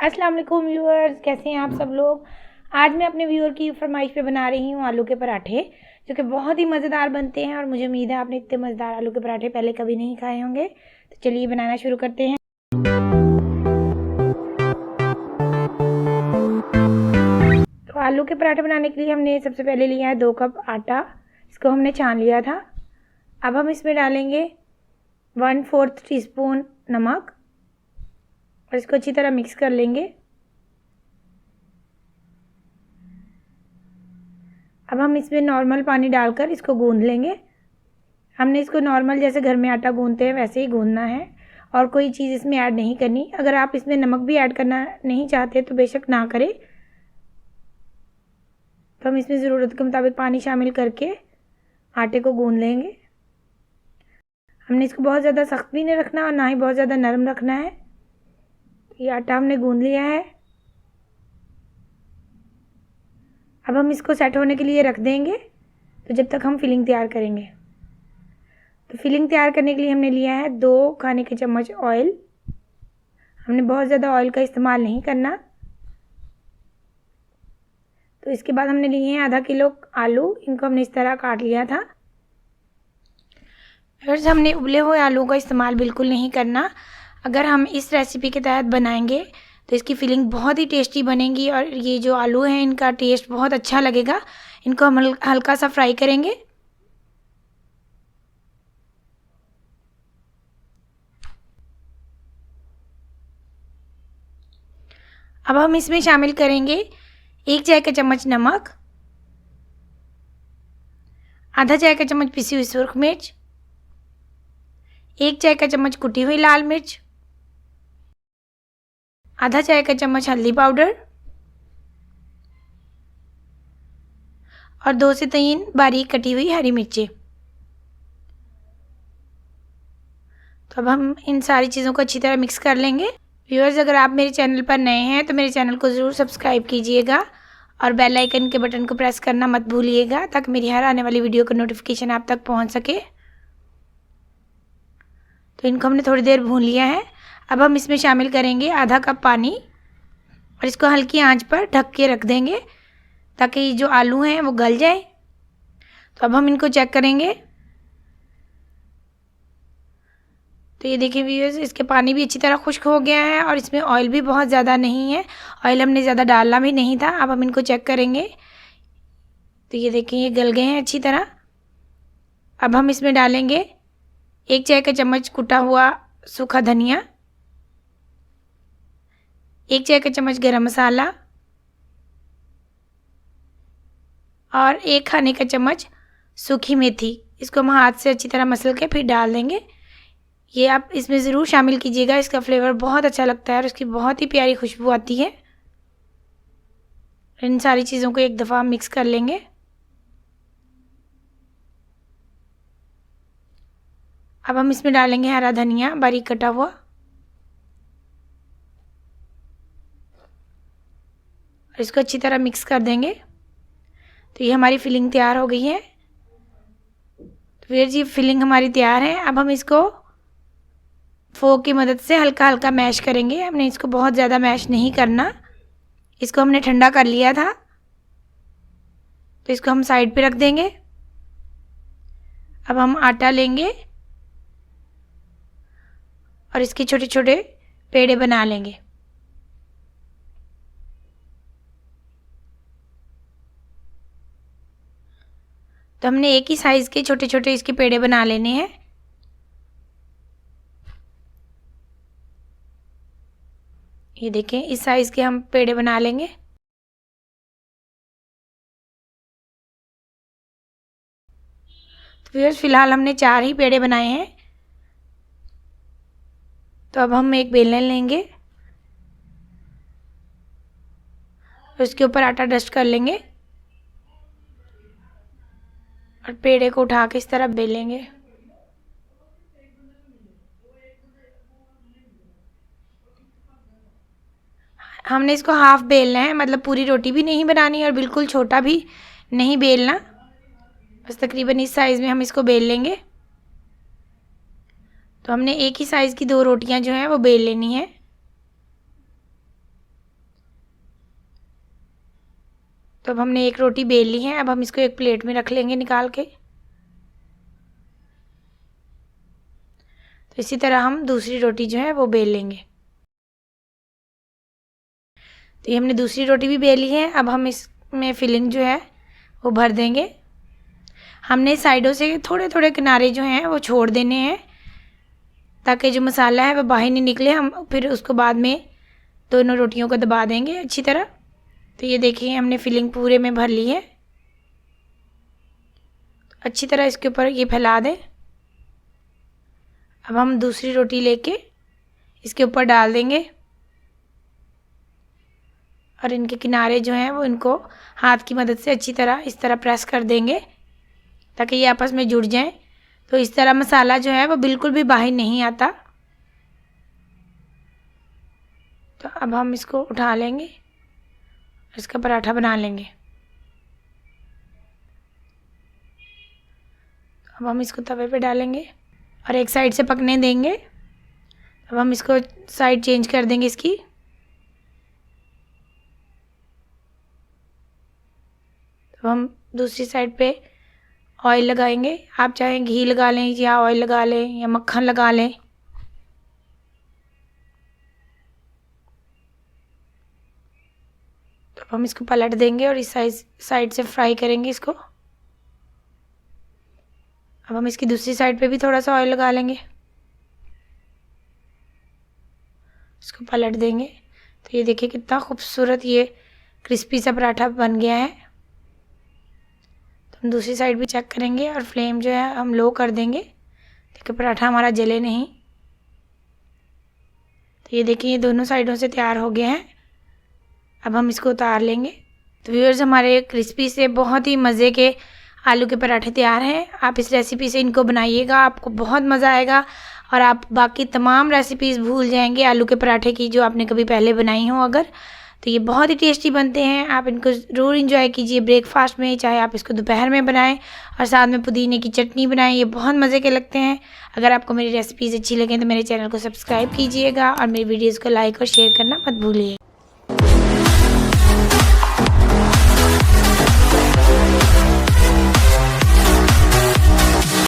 अस्सलाम वालेकुम व्यूअर्स, कैसे हैं आप सब लोग। आज मैं अपने व्यूअर की फरमाइश पे बना रही हूँ आलू के पराठे, जो कि बहुत ही मज़ेदार बनते हैं और मुझे उम्मीद है आपने इतने मज़ेदार आलू के पराठे पहले कभी नहीं खाए होंगे। तो चलिए बनाना शुरू करते हैं। तो आलू के पराठे बनाने के लिए हमने सबसे पहले लिया है 2 कप आटा। इसको हमने छान लिया था। अब हम इसमें डालेंगे 1/4 टीस्पून नमक और इसको अच्छी तरह मिक्स कर लेंगे। अब हम इसमें नॉर्मल पानी डालकर इसको गूंद लेंगे। हमने इसको नॉर्मल जैसे घर में आटा गूंदते हैं वैसे ही गूंदना है और कोई चीज़ इसमें ऐड नहीं करनी। अगर आप इसमें नमक भी ऐड करना नहीं चाहते तो बेशक ना करें। तो हम इसमें ज़रूरत के मुताबिक पानी शामिल करके आटे को गूंद लेंगे। हमने इसको बहुत ज़्यादा सख्त भी नहीं रखना और ना ही बहुत ज़्यादा नरम रखना है। ये आटा हमने गूंद लिया है। अब हम इसको सेट होने के लिए रख देंगे, तो जब तक हम फिलिंग तैयार करेंगे। तो फिलिंग तैयार करने के लिए हमने लिया है 2 खाने के चम्मच ऑयल। हमने बहुत ज़्यादा ऑयल का इस्तेमाल नहीं करना। तो इसके बाद हमने लिए हैं आधा किलो आलू। इनको हमने इस तरह काट लिया था। फिर हमने उबले हुए आलू का इस्तेमाल बिल्कुल नहीं करना। अगर हम इस रेसिपी के तहत बनाएंगे तो इसकी फिलिंग बहुत ही टेस्टी बनेगी और ये जो आलू हैं इनका टेस्ट बहुत अच्छा लगेगा। इनको हम हल्का सा फ्राई करेंगे। अब हम इसमें शामिल करेंगे 1 चाय का चम्मच नमक, आधा चाय का चम्मच पिसी हुई सुर्ख मिर्च, 1 चाय का चम्मच कुटी हुई लाल मिर्च, आधा चाय का चम्मच हल्दी पाउडर और 2 से 3 बारीक कटी हुई हरी मिर्चें। तो अब हम इन सारी चीज़ों को अच्छी तरह मिक्स कर लेंगे। व्यूअर्स, अगर आप मेरे चैनल पर नए हैं तो मेरे चैनल को ज़रूर सब्सक्राइब कीजिएगा और बेल आइकन के बटन को प्रेस करना मत भूलिएगा ताकि मेरी हर आने वाली वीडियो का नोटिफिकेशन आप तक पहुंच सके। तो इनको हमने थोड़ी देर भून लिया है। अब हम इसमें शामिल करेंगे आधा कप पानी और इसको हल्की आंच पर ढक के रख देंगे ताकि जो आलू हैं वो गल जाए। तो अब हम इनको चेक करेंगे। तो ये देखिए व्यूअर्स, इसके पानी भी अच्छी तरह खुश्क हो गया है और इसमें ऑयल भी बहुत ज़्यादा नहीं है। ऑयल हमने ज़्यादा डालना भी नहीं था। अब हम इनको चेक करेंगे। तो ये देखिए ये गल गए हैं अच्छी तरह। अब हम इसमें डालेंगे 1 चाय का चम्मच कुटा हुआ सूखा धनिया, 1 चाय का चम्मच गरम मसाला और 1 खाने का चम्मच सूखी मेथी। इसको हम हाथ से अच्छी तरह मसल के फिर डाल देंगे। ये आप इसमें ज़रूर शामिल कीजिएगा, इसका फ्लेवर बहुत अच्छा लगता है और इसकी बहुत ही प्यारी खुशबू आती है। इन सारी चीज़ों को एक दफ़ा मिक्स कर लेंगे। अब हम इसमें डालेंगे हरा धनिया बारीक कटा हुआ और इसको अच्छी तरह मिक्स कर देंगे। तो ये हमारी फिलिंग तैयार हो गई है। तो फिर जी फिलिंग हमारी तैयार है। अब हम इसको फोक की मदद से हल्का हल्का मैश करेंगे। हमने इसको बहुत ज़्यादा मैश नहीं करना। इसको हमने ठंडा कर लिया था, तो इसको हम साइड पे रख देंगे। अब हम आटा लेंगे और इसके छोटे छोटे पेड़े बना लेंगे। तो हमने एक ही साइज़ के छोटे छोटे इसके पेड़े बना लेने हैं। ये देखें, इस साइज़ के हम पेड़े बना लेंगे। तो व्यूअर्स, फिलहाल हमने 4 ही पेड़े बनाए हैं। तो अब हम एक बेलन लेंगे, उसके ऊपर आटा डस्ट कर लेंगे और पेड़े को उठा के इस तरह बेलेंगे। हमने इसको हाफ बेलना है, मतलब पूरी रोटी भी नहीं बनानी और बिल्कुल छोटा भी नहीं बेलना। बस तकरीबन इस साइज़ में हम इसको बेल लेंगे। तो हमने एक ही साइज़ की 2 रोटियां जो हैं वो बेल लेनी है। तो अब हमने एक रोटी बेल ली है। अब हम इसको एक प्लेट में रख लेंगे निकाल के। तो इसी तरह हम दूसरी रोटी जो है वो बेल लेंगे। तो ये हमने दूसरी रोटी भी बेल ली है। अब हम इसमें फिलिंग जो है वो भर देंगे। हमने साइडों से थोड़े थोड़े किनारे जो हैं वो छोड़ देने हैं ताकि जो मसाला है वो बाहर नहीं निकले। हम फिर उसको बाद में दोनों रोटियों को दबा देंगे अच्छी तरह। तो ये देखिए हमने फिलिंग पूरे में भर ली है। अच्छी तरह इसके ऊपर ये फैला दें। अब हम दूसरी रोटी लेके इसके ऊपर डाल देंगे और इनके किनारे जो हैं वो इनको हाथ की मदद से अच्छी तरह इस तरह प्रेस कर देंगे ताकि ये आपस में जुड़ जाएं। तो इस तरह मसाला जो है वो बिल्कुल भी बाहर नहीं आता। तो अब हम इसको उठा लेंगे, इसका पराठा बना लेंगे। अब हम इसको तवे पे डालेंगे और एक साइड से पकने देंगे। अब हम इसको साइड चेंज कर देंगे इसकी। तो हम दूसरी साइड पे ऑयल लगाएंगे। आप चाहें घी लगा लें या ऑयल लगा लें या मक्खन लगा लें। तो हम इसको पलट देंगे और इस साइड से फ्राई करेंगे इसको। अब हम इसकी दूसरी साइड पे भी थोड़ा सा ऑयल लगा लेंगे, इसको पलट देंगे। तो ये देखिए कितना खूबसूरत ये क्रिस्पी सा पराठा बन गया है। तो हम दूसरी साइड भी चेक करेंगे और फ्लेम जो है हम लो कर देंगे ताकि पराठा हमारा जले नहीं। तो ये देखिए ये दोनों साइडों से तैयार हो गए हैं। अब हम इसको उतार लेंगे। तो व्यूअर्स हमारे क्रिस्पी से बहुत ही मज़े के आलू के पराठे तैयार हैं। आप इस रेसिपी से इनको बनाइएगा, आपको बहुत मज़ा आएगा और आप बाकी तमाम रेसिपीज़ भूल जाएंगे आलू के पराठे की जो आपने कभी पहले बनाई हो अगर। तो ये बहुत ही टेस्टी बनते हैं। आप इनको ज़रूर इंजॉय कीजिए ब्रेकफास्ट में, चाहे आप इसको दोपहर में बनाएं और साथ में पुदीने की चटनी बनाएं। ये बहुत मज़े के लगते हैं। अगर आपको मेरी रेसिपीज़ अच्छी लगें तो मेरे चैनल को सब्सक्राइब कीजिएगा और मेरी वीडियोज़ को लाइक और शेयर करना मत भूलिए।